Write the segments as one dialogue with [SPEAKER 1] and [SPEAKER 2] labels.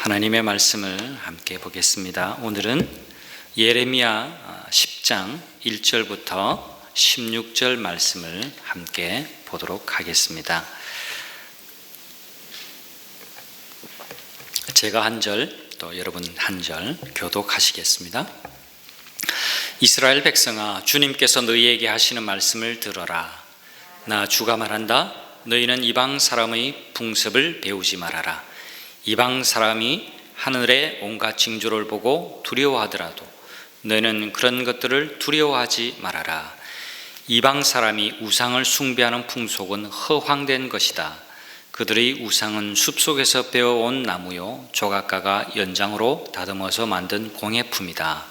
[SPEAKER 1] 하나님의 말씀을 함께 보겠습니다. 오늘은 예레미야 10장 1절부터 16절 말씀을 함께 보도록 하겠습니다. 제가 한 절, 또 여러분 한 절 교독하시겠습니다. 이스라엘 백성아, 주님께서 너희에게 하시는 말씀을 들어라. 나 주가 말한다. 너희는 이방 사람의 풍습을 배우지 말아라. 이방 사람이 하늘의 온갖 징조를 보고 두려워하더라도 너희는 그런 것들을 두려워하지 말아라. 이방 사람이 우상을 숭배하는 풍속은 허황된 것이다. 그들의 우상은 숲속에서 베어온 나무요 조각가가 연장으로 다듬어서 만든 공예품이다.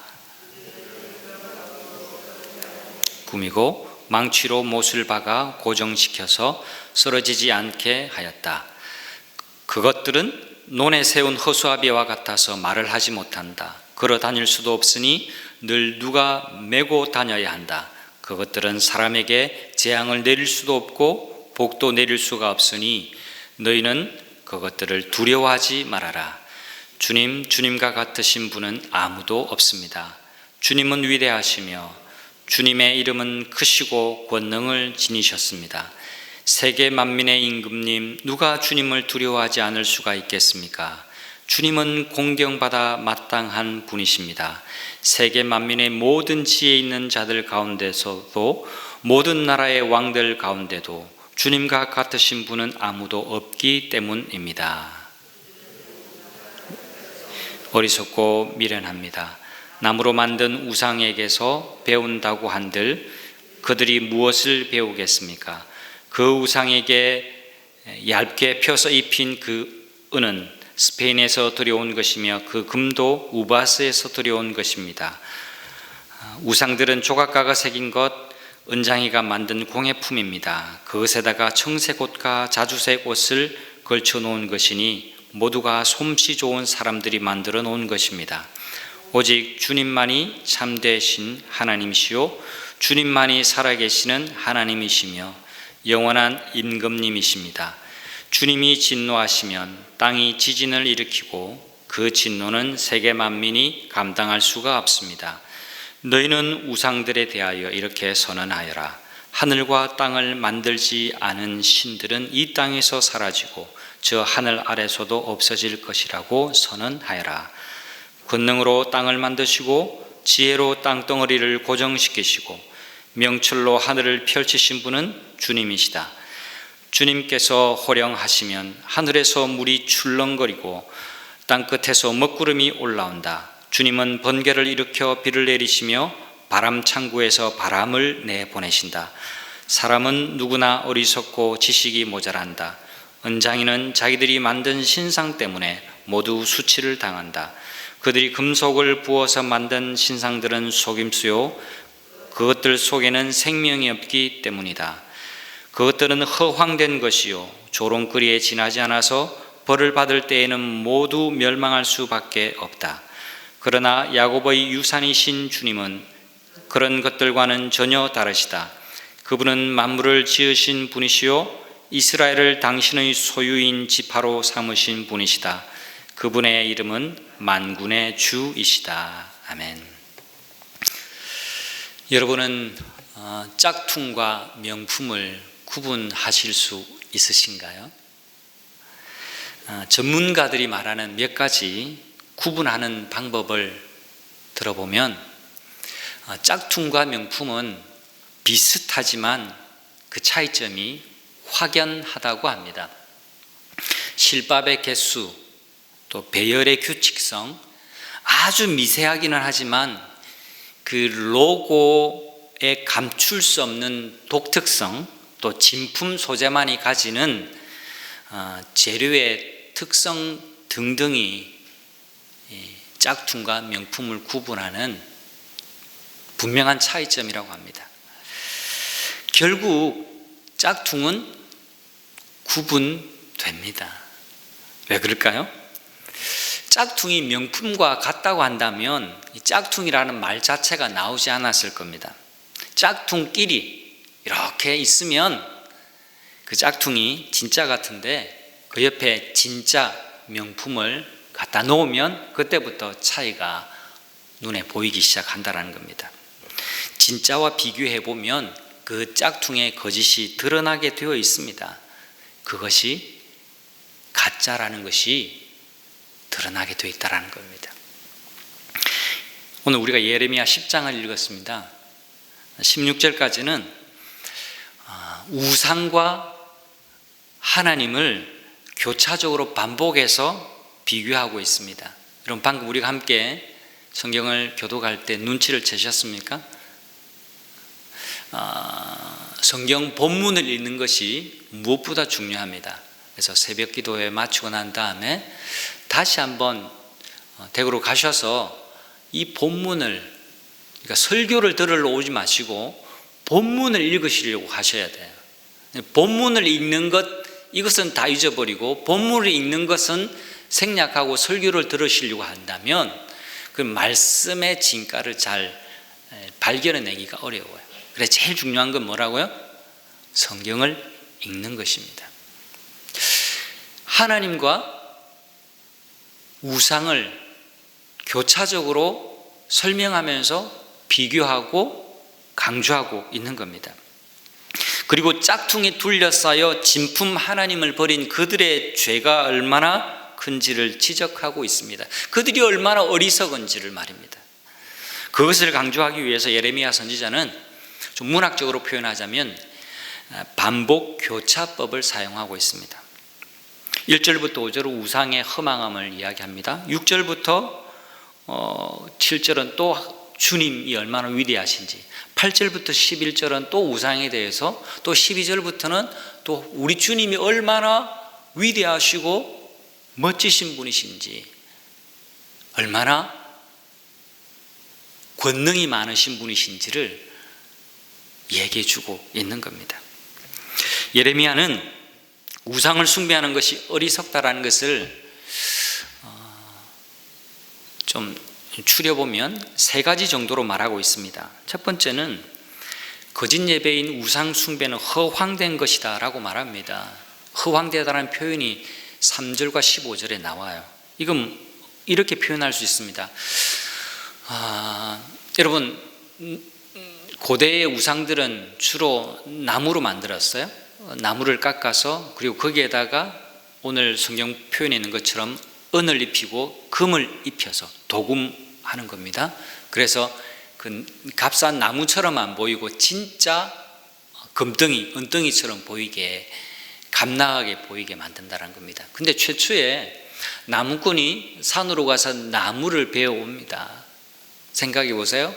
[SPEAKER 1] 꾸미고 망치로 못을 박아 고정시켜서 쓰러지지 않게 하였다. 그것들은 논에 세운 허수아비와 같아서 말을 하지 못한다. 걸어 다닐 수도 없으니 늘 누가 메고 다녀야 한다. 그것들은 사람에게 재앙을 내릴 수도 없고 복도 내릴 수가 없으니 너희는 그것들을 두려워하지 말아라. 주님과 같으신 분은 아무도 없습니다. 주님은 위대하시며 주님의 이름은 크시고 권능을 지니셨습니다. 세계 만민의 임금님, 누가 주님을 두려워하지 않을 수가 있겠습니까? 주님은 공경받아 마땅한 분이십니다. 세계 만민의 모든 지혜 있는 자들 가운데서도 모든 나라의 왕들 가운데도 주님과 같으신 분은 아무도 없기 때문입니다. 어리석고 미련합니다. 나무로 만든 우상에게서 배운다고 한들 그들이 무엇을 배우겠습니까? 그 우상에게 얇게 펴서 입힌 그 은은 스페인에서 들여온 것이며 그 금도 우바스에서 들여온 것입니다. 우상들은 조각가가 새긴 것, 은장이가 만든 공예품입니다. 그것에다가 청색 옷과 자주색 옷을 걸쳐 놓은 것이니 모두가 솜씨 좋은 사람들이 만들어 놓은 것입니다. 오직 주님만이 참되신 하나님이시요 주님만이 살아계시는 하나님이시며 영원한 임금님이십니다. 주님이 진노하시면 땅이 지진을 일으키고 그 진노는 세계 만민이 감당할 수가 없습니다. 너희는 우상들에 대하여 이렇게 선언하여라. 하늘과 땅을 만들지 않은 신들은 이 땅에서 사라지고 저 하늘 아래서도 없어질 것이라고 선언하여라. 권능으로 땅을 만드시고 지혜로 땅덩어리를 고정시키시고 명철로 하늘을 펼치신 분은 주님이시다. 주님께서 호령하시면 하늘에서 물이 출렁거리고 땅끝에서 먹구름이 올라온다. 주님은 번개를 일으켜 비를 내리시며 바람 창구에서 바람을 내보내신다. 사람은 누구나 어리석고 지식이 모자란다. 은장이는 자기들이 만든 신상 때문에 모두 수치를 당한다. 그들이 금속을 부어서 만든 신상들은 속임수요 그것들 속에는 생명이 없기 때문이다. 그것들은 허황된 것이요 조롱거리에 지나지 않아서 벌을 받을 때에는 모두 멸망할 수밖에 없다. 그러나 야곱의 유산이신 주님은 그런 것들과는 전혀 다르시다. 그분은 만물을 지으신 분이시요 이스라엘을 당신의 소유인 지파로 삼으신 분이시다. 그분의 이름은 만군의 주이시다. 아멘. 여러분은 짝퉁과 명품을 구분하실 수 있으신가요? 전문가들이 말하는 몇 가지 구분하는 방법을 들어보면 짝퉁과 명품은 비슷하지만 그 차이점이 확연하다고 합니다. 실밥의 개수, 또 배열의 규칙성, 아주 미세하기는 하지만 그 로고에 감출 수 없는 독특성, 또 진품 소재만이 가지는 재료의 특성 등등이 짝퉁과 명품을 구분하는 분명한 차이점이라고 합니다. 결국 짝퉁은 구분됩니다. 왜 그럴까요? 짝퉁이 명품과 같다고 한다면 이 짝퉁이라는 말 자체가 나오지 않았을 겁니다. 짝퉁끼리 이렇게 있으면 그 짝퉁이 진짜 같은데 그 옆에 진짜 명품을 갖다 놓으면 그때부터 차이가 눈에 보이기 시작한다는 겁니다. 진짜와 비교해 보면 그 짝퉁의 거짓이 드러나게 되어 있습니다. 그것이 가짜라는 것이 드러나게 되어 있다는 겁니다. 오늘 우리가 예레미야 10장을 읽었습니다. 16절까지는 우상과 하나님을 교차적으로 반복해서 비교하고 있습니다. 여러분, 방금 우리가 함께 성경을 교독할 때 눈치를 채셨습니까? 성경 본문을 읽는 것이 무엇보다 중요합니다. 그래서 새벽 기도에 마치고 난 다음에 다시 한번 댁으로 가셔서 이 본문을, 그러니까 설교를 들으러 오지 마시고 본문을 읽으시려고 하셔야 돼요. 본문을 읽는 것, 이것은 다 잊어버리고 본문을 읽는 것은 생략하고 설교를 들으시려고 한다면 그 말씀의 진가를 잘 발견해내기가 어려워요. 그래서 제일 중요한 건 뭐라고요? 성경을 읽는 것입니다. 하나님과 우상을 교차적으로 설명하면서 비교하고 강조하고 있는 겁니다. 그리고 짝퉁에 둘러싸여 진품 하나님을 버린 그들의 죄가 얼마나 큰지를 지적하고 있습니다. 그들이 얼마나 어리석은지를 말입니다. 그것을 강조하기 위해서 예레미야 선지자는 좀 문학적으로 표현하자면 반복 교차법을 사용하고 있습니다. 1절부터 5절은 우상의 허망함을 이야기합니다. 6절부터 7절은 또 주님이 얼마나 위대하신지, 8절부터 11절은 또 우상에 대해서, 또 12절부터는 또 우리 주님이 얼마나 위대하시고 멋지신 분이신지, 얼마나 권능이 많으신 분이신지를 얘기해 주고 있는 겁니다. 예레미야는 우상을 숭배하는 것이 어리석다라는 것을 좀 추려보면 세 가지 정도로 말하고 있습니다. 첫 번째는 거짓 예배인 우상 숭배는 허황된 것이다 라고 말합니다. 허황되다라는 표현이 3절과 15절에 나와요. 이건 이렇게 표현할 수 있습니다. 여러분, 고대의 우상들은 주로 나무로 만들었어요. 나무를 깎아서, 그리고 거기에다가 오늘 성경 표현에 있는 것처럼 은을 입히고 금을 입혀서 도금하는 겁니다. 그래서 그 값싼 나무처럼 보이고 진짜 금덩이, 은덩이처럼 보이게, 감나하게 보이게 만든다는 겁니다. 근데 최초에 나무꾼이 산으로 가서 나무를 베어옵니다. 생각해 보세요.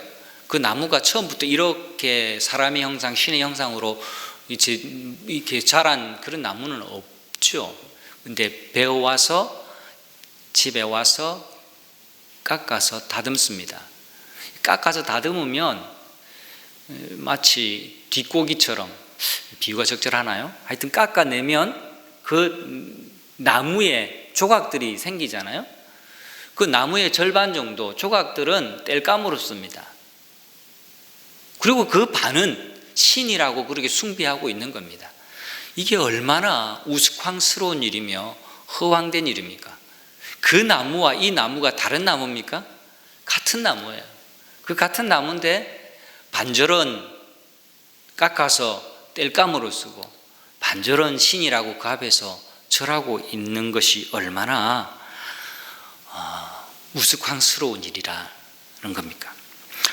[SPEAKER 1] 그 나무가 처음부터 이렇게 사람의 형상, 신의 형상으로 이렇게 자란 그런 나무는 없죠. 근데 베어와서 집에 와서 깎아서 다듬습니다. 깎아서 다듬으면 마치 뒷고기처럼, 비유가 적절하나요? 하여튼 깎아내면 그 나무에 조각들이 생기잖아요. 그 나무의 절반 정도 조각들은 땔감으로 씁니다. 그리고 그 반은 신이라고 그렇게 숭배하고 있는 겁니다. 이게 얼마나 우스꽝스러운 일이며 허황된 일입니까? 그 나무와 이 나무가 다른 나무입니까? 같은 나무예요. 그 같은 나무인데 반절은 깎아서 땔감으로 쓰고 반절은 신이라고 그 앞에서 절하고 있는 것이 얼마나 우스꽝스러운 일이라는 겁니까?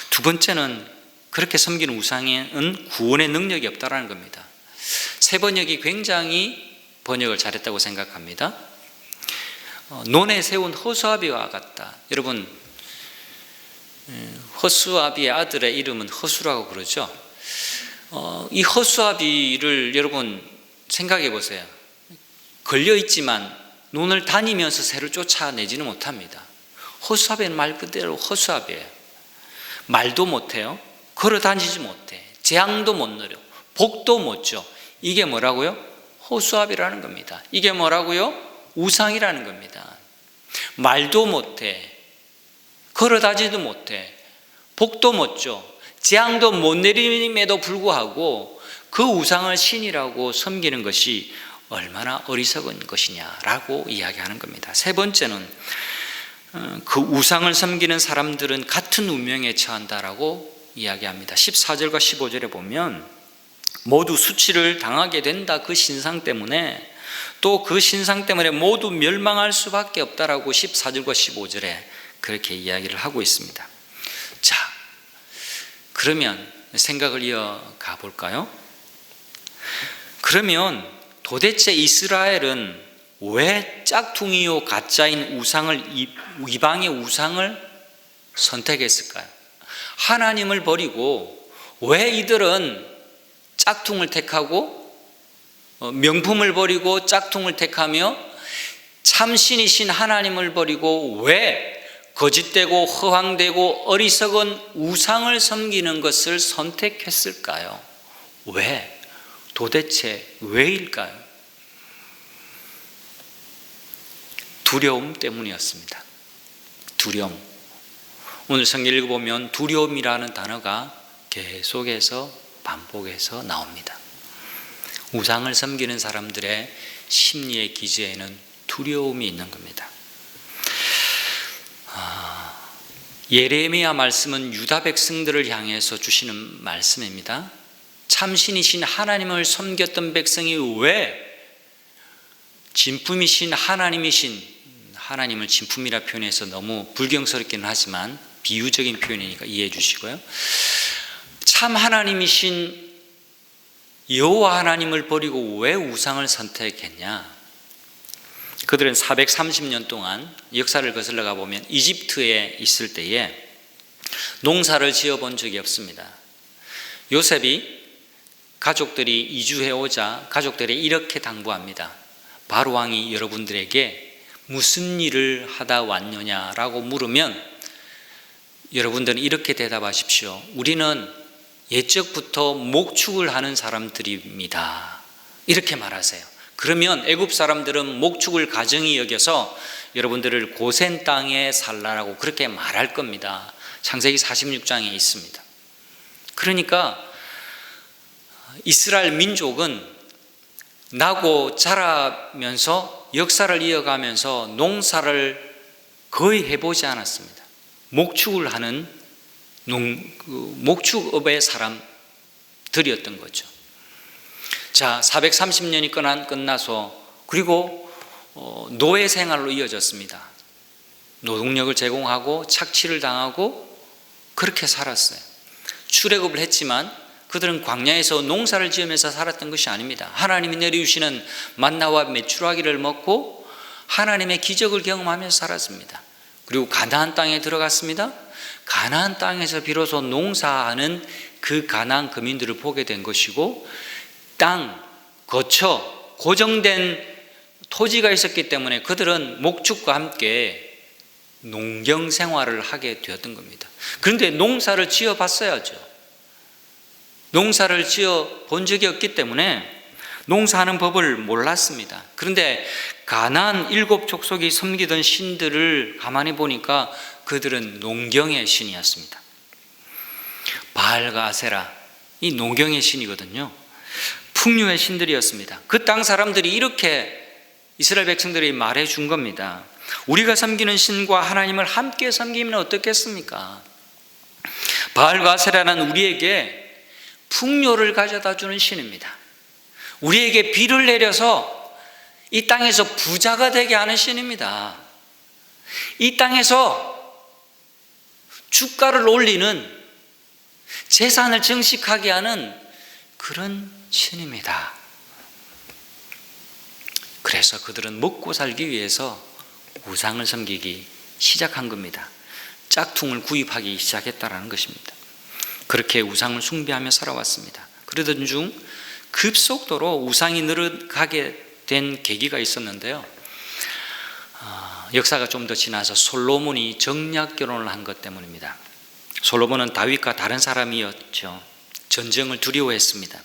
[SPEAKER 1] 두 번째는 그렇게 섬기는 우상에는 구원의 능력이 없다라는 겁니다. 세 번역이 굉장히 번역을 잘했다고 생각합니다. 논에 세운 허수아비와 같다. 여러분, 허수아비의 아들의 이름은 허수라고 그러죠. 이 허수아비를 여러분 생각해 보세요. 걸려있지만 논을 다니면서 새를 쫓아내지는 못합니다. 허수아비는 말 그대로 허수아비예요. 말도 못해요. 걸어 다니지 못해. 재앙도 못 누려. 복도 못 줘. 이게 뭐라고요? 허수아비라는 겁니다. 이게 뭐라고요? 우상이라는 겁니다. 말도 못해. 걸어 다니지도 못해. 복도 못 줘. 재앙도 못 내림에도 불구하고 그 우상을 신이라고 섬기는 것이 얼마나 어리석은 것이냐라고 이야기하는 겁니다. 세 번째는 그 우상을 섬기는 사람들은 같은 운명에 처한다라고 이야기합니다. 14절과 15절에 보면 모두 수치를 당하게 된다. 그 신상 때문에, 또 그 신상 때문에 모두 멸망할 수밖에 없다라고 14절과 15절에 그렇게 이야기를 하고 있습니다. 자, 그러면 생각을 이어가 볼까요? 그러면 도대체 이스라엘은 왜 짝퉁이요 가짜인 우상을, 이방의 우상을 선택했을까요? 하나님을 버리고 왜 이들은 짝퉁을 택하고 명품을 버리고 짝퉁을 택하며 참신이신 하나님을 버리고 왜 거짓되고 허황되고 어리석은 우상을 섬기는 것을 선택했을까요? 왜? 도대체 왜일까요? 두려움 때문이었습니다. 두려움. 오늘 성경 읽어보면 두려움이라는 단어가 계속해서 반복해서 나옵니다. 우상을 섬기는 사람들의 심리의 기저에는 두려움이 있는 겁니다. 예레미야 말씀은 유다 백성들을 향해서 주시는 말씀입니다. 참신이신 하나님을 섬겼던 백성이 왜 진품이신 하나님을 진품이라 표현해서 너무 불경스럽기는 하지만 비유적인 표현이니까 이해해 주시고요. 참 하나님이신 여호와 하나님을 버리고 왜 우상을 선택했냐? 그들은 430년 동안 역사를 거슬러 가보면 이집트에 있을 때에 농사를 지어본 적이 없습니다. 요셉이 가족들이 이주해오자 가족들이 이렇게 당부합니다. 바로 왕이 여러분들에게 무슨 일을 하다 왔느냐라고 물으면 여러분들은 이렇게 대답하십시오. 우리는 옛적부터 목축을 하는 사람들입니다. 이렇게 말하세요. 그러면 애굽 사람들은 목축을 가정이 여겨서 여러분들을 고센 땅에 살라라고 그렇게 말할 겁니다. 창세기 46장에 있습니다. 그러니까 이스라엘 민족은 나고 자라면서 역사를 이어가면서 농사를 거의 해보지 않았습니다. 목축을 하는 목축업의 사람들이었던 거죠. 자, 430년이 끝나서 그리고 노예 생활로 이어졌습니다. 노동력을 제공하고 착취를 당하고 그렇게 살았어요. 출애굽을 했지만 그들은 광야에서 농사를 지으면서 살았던 것이 아닙니다. 하나님이 내려주시는 만나와 메추라기를 먹고 하나님의 기적을 경험하면서 살았습니다. 그리고 가나안 땅에 들어갔습니다. 가나안 땅에서 비로소 농사하는 그 가나안 거민들을 보게 된 것이고 땅, 거처, 고정된 토지가 있었기 때문에 그들은 목축과 함께 농경 생활을 하게 되었던 겁니다. 그런데 농사를 지어 봤어야죠. 농사를 지어 본 적이 없기 때문에 농사하는 법을 몰랐습니다. 그런데 가나안 7 족속이 섬기던 신들을 가만히 보니까 그들은 농경의 신이었습니다. 바알과 아세라, 이 농경의 신이거든요. 풍류의 신들이었습니다. 그 땅 사람들이 이렇게 이스라엘 백성들이 말해 준 겁니다. 우리가 섬기는 신과 하나님을 함께 섬기면 어떻겠습니까? 바알과 아세라는 우리에게 풍요를 가져다 주는 신입니다. 우리에게 비를 내려서 이 땅에서 부자가 되게 하는 신입니다. 이 땅에서 주가를 올리는, 재산을 증식하게 하는 그런 신입니다. 그래서 그들은 먹고 살기 위해서 우상을 섬기기 시작한 겁니다. 짝퉁을 구입하기 시작했다는 것입니다. 그렇게 우상을 숭배하며 살아왔습니다. 그러던 중 급속도로 우상이 늘어가게 된 계기가 있었는데요. 역사가 좀 더 지나서 솔로몬이 정략 결혼을 한 것 때문입니다. 솔로몬은 다윗과 다른 사람이었죠. 전쟁을 두려워했습니다.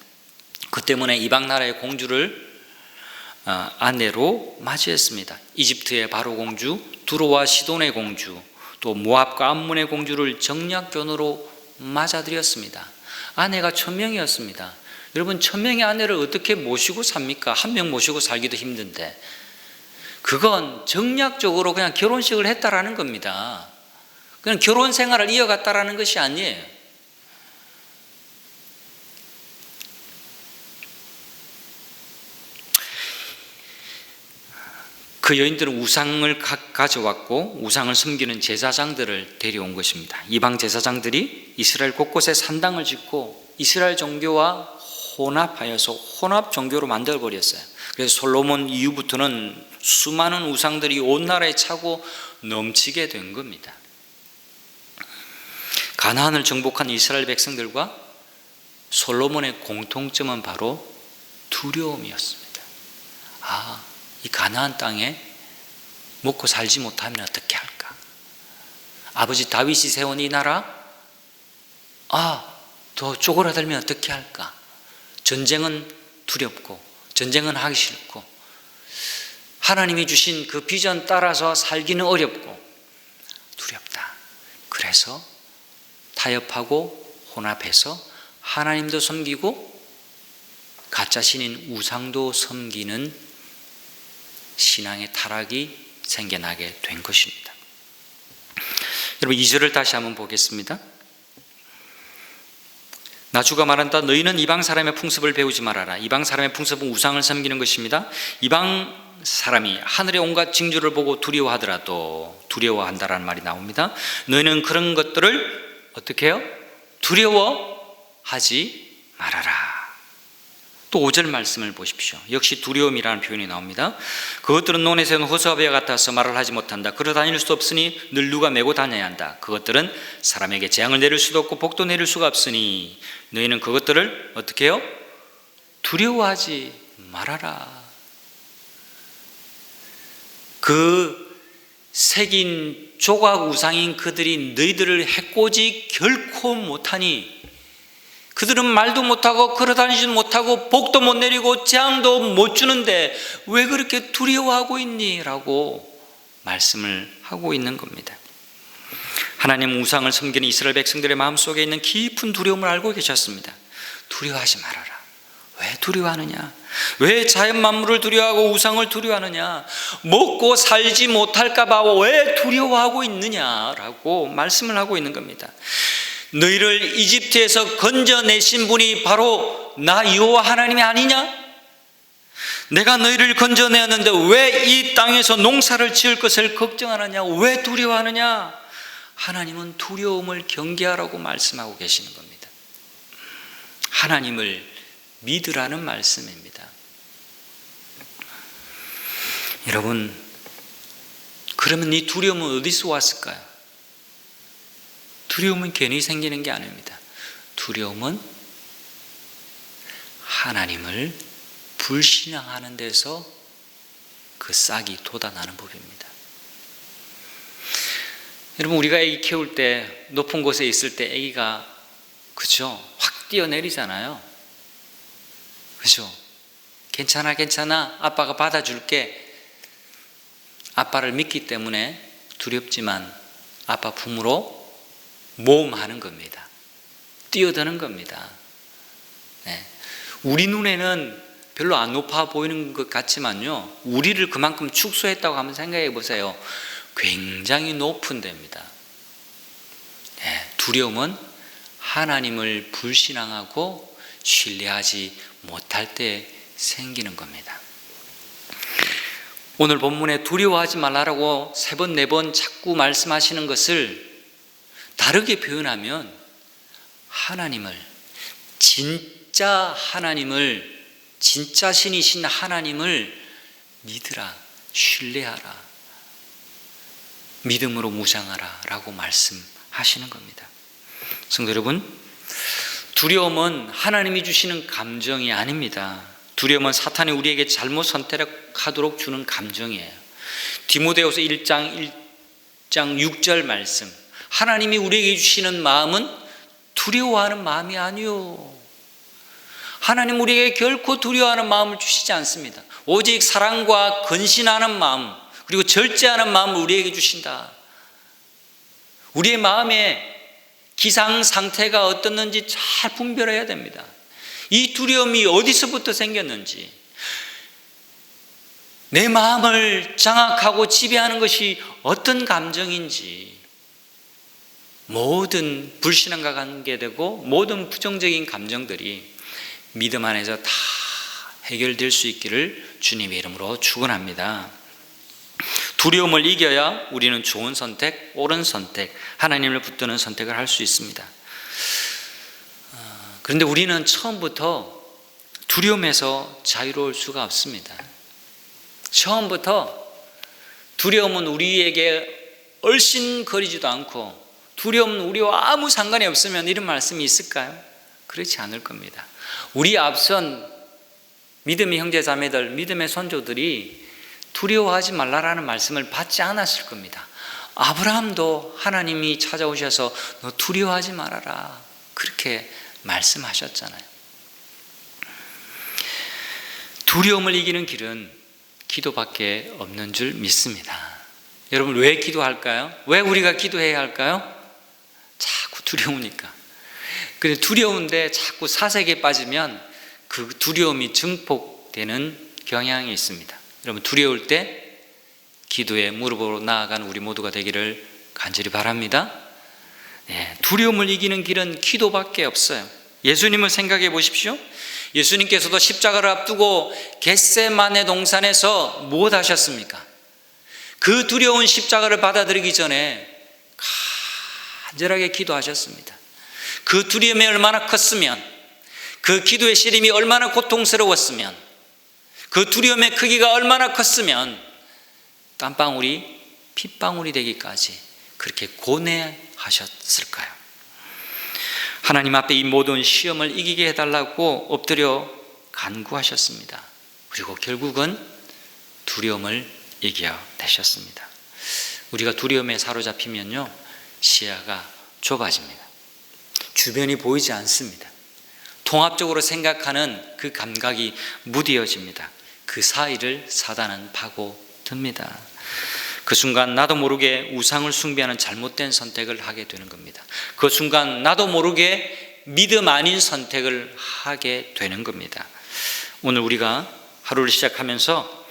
[SPEAKER 1] 그 때문에 이방 나라의 공주를 아내로 맞이했습니다. 이집트의 바로 공주, 두로와 시돈의 공주, 또 모압과 암몬의 공주를 정략견으로 맞아들였습니다. 아내가 1000명이었습니다. 여러분 1000명의 아내를 어떻게 모시고 삽니까? 한 명 모시고 살기도 힘든데 그건 정략적으로 그냥 결혼식을 했다라는 겁니다. 그냥 결혼 생활을 이어갔다라는 것이 아니에요. 그 여인들은 우상을 가져왔고 우상을 섬기는 제사장들을 데려온 것입니다. 이방 제사장들이 이스라엘 곳곳에 산당을 짓고 이스라엘 종교와 혼합하여서 혼합 종교로 만들어버렸어요. 그래서 솔로몬 이후부터는 수많은 우상들이 온 나라에 차고 넘치게 된 겁니다. 가나안을 정복한 이스라엘 백성들과 솔로몬의 공통점은 바로 두려움이었습니다. 이 가나안 땅에 먹고 살지 못하면 어떻게 할까? 아버지 다윗이 세운 이 나라, 더 쪼그라들면 어떻게 할까? 전쟁은 두렵고 전쟁은 하기 싫고 하나님이 주신 그 비전 따라서 살기는 어렵고 두렵다. 그래서 타협하고 혼합해서 하나님도 섬기고 가짜 신인 우상도 섬기는 신앙의 타락이 생겨나게 된 것입니다. 여러분 2절을 다시 한번 보겠습니다. 나주가 말한다. 너희는 이방 사람의 풍습을 배우지 말아라. 이방 사람의 풍습은 우상을 섬기는 것입니다. 이방 사람이 하늘의 온갖 징조를 보고 두려워하더라도, 두려워한다라는 말이 나옵니다. 너희는 그런 것들을 어떻게 해요? 두려워하지 말아라. 또 5절 말씀을 보십시오. 역시 두려움이라는 표현이 나옵니다. 그것들은 논에 세운 호수아비와 같아서 말을 하지 못한다. 걸어 다닐 수 없으니 늘 누가 메고 다녀야 한다. 그것들은 사람에게 재앙을 내릴 수도 없고 복도 내릴 수가 없으니 너희는 그것들을 어떻게 해요? 두려워하지 말아라. 그 새긴 조각 우상인 그들이 너희들을 해코지 결코 못하니, 그들은 말도 못하고 걸어다니지도 못하고 복도 못 내리고 재앙도 못 주는데 왜 그렇게 두려워하고 있니? 라고 말씀을 하고 있는 겁니다. 하나님 우상을 섬기는 이스라엘 백성들의 마음속에 있는 깊은 두려움을 알고 계셨습니다. 두려워하지 말아라. 왜 두려워하느냐? 왜 자연 만물을 두려워하고 우상을 두려워하느냐? 먹고 살지 못할까 봐 왜 두려워하고 있느냐라고 말씀을 하고 있는 겁니다. 너희를 이집트에서 건져내신 분이 바로 나 여호와 하나님이 아니냐? 내가 너희를 건져내었는데 왜 이 땅에서 농사를 지을 것을 걱정하느냐? 왜 두려워하느냐? 하나님은 두려움을 경계하라고 말씀하고 계시는 겁니다. 하나님을 믿으라는 말씀입니다. 여러분, 그러면 이 두려움은 어디서 왔을까요? 두려움은 괜히 생기는 게 아닙니다. 두려움은 하나님을 불신앙하는 데서 그 싹이 돋아나는 법입니다. 여러분, 우리가 아기 키울 때 높은 곳에 있을 때 아기가 그죠? 확 뛰어내리잖아요. 그죠? 괜찮아 괜찮아 아빠가 받아줄게. 아빠를 믿기 때문에 두렵지만 아빠 품으로 모험하는 겁니다. 뛰어드는 겁니다. 네. 우리 눈에는 별로 안 높아 보이는 것 같지만요, 우리를 그만큼 축소했다고 한번 생각해 보세요. 굉장히 높은 데입니다. 네. 두려움은 하나님을 불신앙하고 신뢰하지 못할 때 생기는 겁니다. 오늘 본문에 두려워하지 말라라고 3번, 4번 자꾸 말씀하시는 것을 다르게 표현하면 하나님을, 진짜 하나님을, 진짜 신이신 하나님을 믿으라, 신뢰하라, 믿음으로 무장하라 라고 말씀하시는 겁니다. 성도 여러분, 두려움은 하나님이 주시는 감정이 아닙니다. 두려움은 사탄이 우리에게 잘못 선택하도록 주는 감정이에요. 디모데후서 1장 6절 말씀, 하나님이 우리에게 주시는 마음은 두려워하는 마음이 아니요. 하나님 우리에게 결코 두려워하는 마음을 주시지 않습니다. 오직 사랑과 근신하는 마음, 그리고 절제하는 마음을 우리에게 주신다. 우리의 마음의 기상 상태가 어떻는지 잘 분별해야 됩니다. 이 두려움이 어디서부터 생겼는지, 내 마음을 장악하고 지배하는 것이 어떤 감정인지, 모든 불신앙과 관계되고 모든 부정적인 감정들이 믿음 안에서 다 해결될 수 있기를 주님의 이름으로 축원합니다. 두려움을 이겨야 우리는 좋은 선택, 옳은 선택, 하나님을 붙드는 선택을 할 수 있습니다. 그런데 우리는 처음부터 두려움에서 자유로울 수가 없습니다. 처음부터 두려움은 우리에게 얼씬거리지도 않고, 두려움은 우리와 아무 상관이 없으면 이런 말씀이 있을까요? 그렇지 않을 겁니다. 우리 앞선 믿음의 형제 자매들, 믿음의 선조들이 두려워하지 말라라는 말씀을 받지 않았을 겁니다. 아브라함도 하나님이 찾아오셔서 너 두려워하지 말아라, 그렇게 말씀하셨잖아요. 두려움을 이기는 길은 기도밖에 없는 줄 믿습니다. 여러분, 왜 기도할까요? 왜 우리가 기도해야 할까요? 자꾸 두려우니까. 근데 두려운데 자꾸 사색에 빠지면 그 두려움이 증폭되는 경향이 있습니다. 여러분, 두려울 때 기도에 무릎으로 나아가는 우리 모두가 되기를 간절히 바랍니다. 두려움을 이기는 길은 기도밖에 없어요. 예수님을 생각해 보십시오. 예수님께서도 십자가를 앞두고 겟세마네 동산에서 무엇 하셨습니까? 그 두려운 십자가를 받아들이기 전에 간절하게 기도하셨습니다. 그 두려움이 얼마나 컸으면, 그 기도의 시름이 얼마나 고통스러웠으면, 그 두려움의 크기가 얼마나 컸으면 땀방울이 핏방울이 되기까지 그렇게 고뇌하셨을까요? 하나님 앞에 이 모든 시험을 이기게 해달라고 엎드려 간구하셨습니다. 그리고 결국은 두려움을 이겨내셨습니다. 우리가 두려움에 사로잡히면요, 시야가 좁아집니다. 주변이 보이지 않습니다. 통합적으로 생각하는 그 감각이 무뎌집니다. 그 사이를 사단은 파고듭니다. 그 순간 나도 모르게 우상을 숭배하는 잘못된 선택을 하게 되는 겁니다. 그 순간 나도 모르게 믿음 아닌 선택을 하게 되는 겁니다. 오늘 우리가 하루를 시작하면서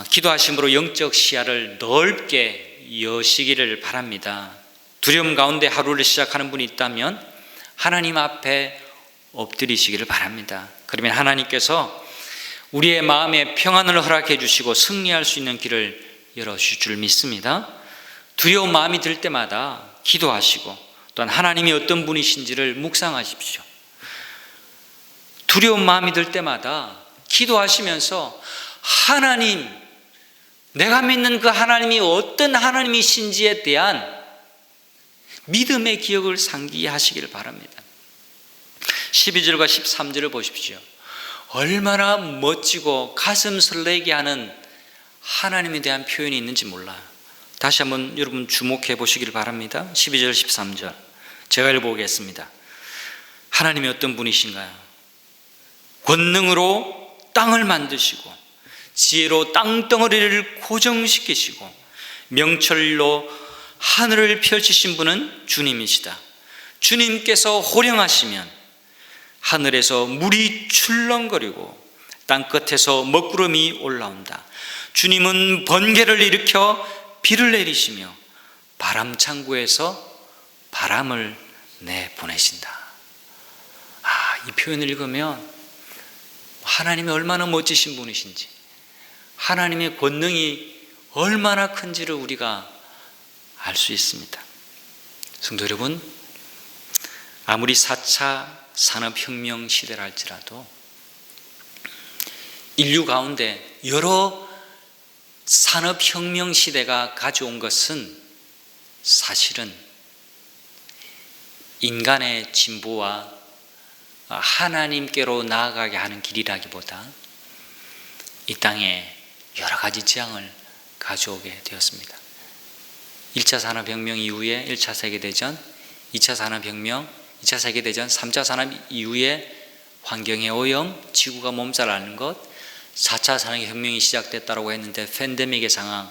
[SPEAKER 1] 기도하심으로 영적 시야를 넓게 여시기를 바랍니다. 두려움 가운데 하루를 시작하는 분이 있다면 하나님 앞에 엎드리시기를 바랍니다. 그러면 하나님께서 우리의 마음에 평안을 허락해 주시고 승리할 수 있는 길을 열어주실 줄 믿습니다. 두려운 마음이 들 때마다 기도하시고, 또한 하나님이 어떤 분이신지를 묵상하십시오. 두려운 마음이 들 때마다 기도하시면서 하나님, 내가 믿는 그 하나님이 어떤 하나님이신지에 대한 믿음의 기억을 상기하시기를 바랍니다. 12절과 13절을 보십시오. 얼마나 멋지고 가슴 설레게 하는 하나님에 대한 표현이 있는지 몰라요. 다시 한번 여러분 주목해 보시기를 바랍니다. 12절 13절 제가 읽어보겠습니다. 하나님이 어떤 분이신가요? 권능으로 땅을 만드시고 지혜로 땅덩어리를 고정시키시고 명철로 하늘을 펼치신 분은 주님이시다. 주님께서 호령하시면 하늘에서 물이 출렁거리고 땅끝에서 먹구름이 올라온다. 주님은 번개를 일으켜 비를 내리시며 바람창고에서 바람을 내보내신다. 이 표현을 읽으면 하나님이 얼마나 멋지신 분이신지, 하나님의 권능이 얼마나 큰지를 우리가 알 수 있습니다. 성도 여러분, 아무리 4차 산업혁명 시대라 할지라도 인류 가운데 여러 산업혁명 시대가 가져온 것은 사실은 인간의 진보와 하나님께로 나아가게 하는 길이라기보다 이 땅에 여러 가지 재앙을 가져오게 되었습니다. 1차 산업혁명 이후에 1차 세계대전, 2차 산업혁명, 2차 세계대전, 3차 산업 이후에 환경의 오염, 지구가 몸살하는 것, 4차 산업혁명이 시작됐다고 했는데 팬데믹의 상황,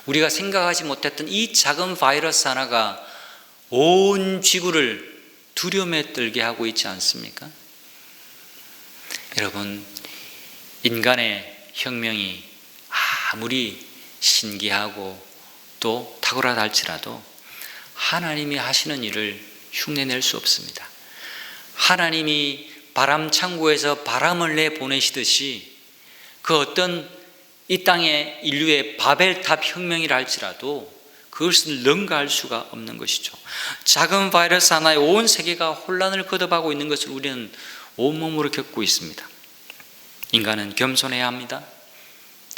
[SPEAKER 1] 우리가 생각하지 못했던 이 작은 바이러스 하나가 온 지구를 두려움에 떨게 하고 있지 않습니까? 여러분, 인간의 혁명이 아무리 신기하고 또 탁월하다 할지라도 하나님이 하시는 일을 흉내낼 수 없습니다. 하나님이 바람 창고에서 바람을 내보내시듯이 그 어떤 이 땅의 인류의 바벨탑 혁명이라 할지라도 그것을 능가할 수가 없는 것이죠. 작은 바이러스 하나에 온 세계가 혼란을 거듭하고 있는 것을 우리는 온몸으로 겪고 있습니다. 인간은 겸손해야 합니다.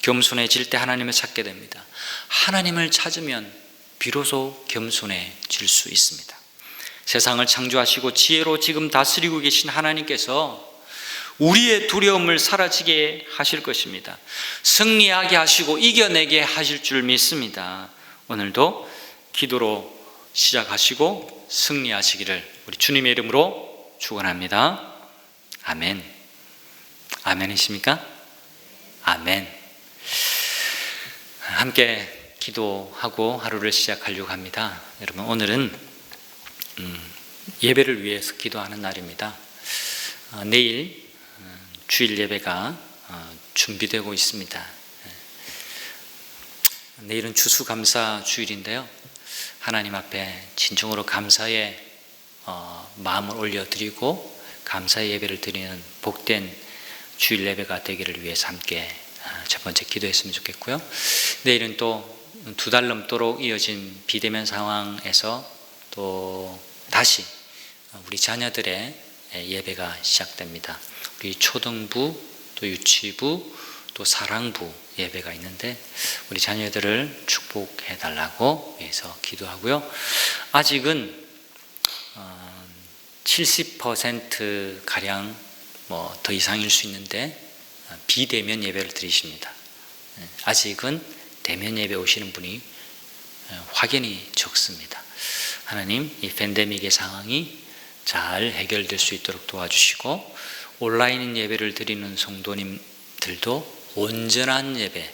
[SPEAKER 1] 겸손해질 때 하나님을 찾게 됩니다. 하나님을 찾으면 비로소 겸손해질 수 있습니다. 세상을 창조하시고 지혜로 지금 다스리고 계신 하나님께서 우리의 두려움을 사라지게 하실 것입니다. 승리하게 하시고 이겨내게 하실 줄 믿습니다. 오늘도 기도로 시작하시고 승리하시기를 우리 주님의 이름으로 축원합니다. 아멘. 아멘이십니까? 아멘. 함께 기도하고 하루를 시작하려고 합니다. 여러분, 오늘은 예배를 위해서 기도하는 날입니다. 내일 주일 예배가 준비되고 있습니다. 내일은 추수감사 주일인데요, 하나님 앞에 진정으로 감사의 마음을 올려드리고 감사의 예배를 드리는 복된 주일 예배가 되기를 위해서 함께 첫 번째 기도했으면 좋겠고요. 내일은 또 2달 넘도록 이어진 비대면 상황에서 또 다시 우리 자녀들의 예배가 시작됩니다. 우리 초등부, 또 유치부, 또 사랑부 예배가 있는데 우리 자녀들을 축복해 달라고 해서 기도하고요. 아직은 70% 가량 더 이상일 수 있는데 비대면 예배를 드리십니다. 아직은 대면 예배 오시는 분이 확연히 적습니다. 하나님, 이 팬데믹의 상황이 잘 해결될 수 있도록 도와주시고 온라인 예배를 드리는 성도님들도 온전한 예배,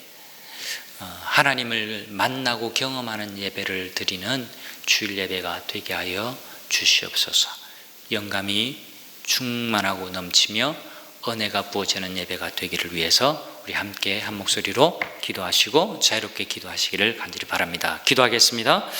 [SPEAKER 1] 하나님을 만나고 경험하는 예배를 드리는 주일 예배가 되게 하여 주시옵소서. 영감이 충만하고 넘치며 은혜가 부어지는 예배가 되기를 위해서 우리 함께 한 목소리로 기도하시고 자유롭게 기도하시기를 간절히 바랍니다. 기도하겠습니다.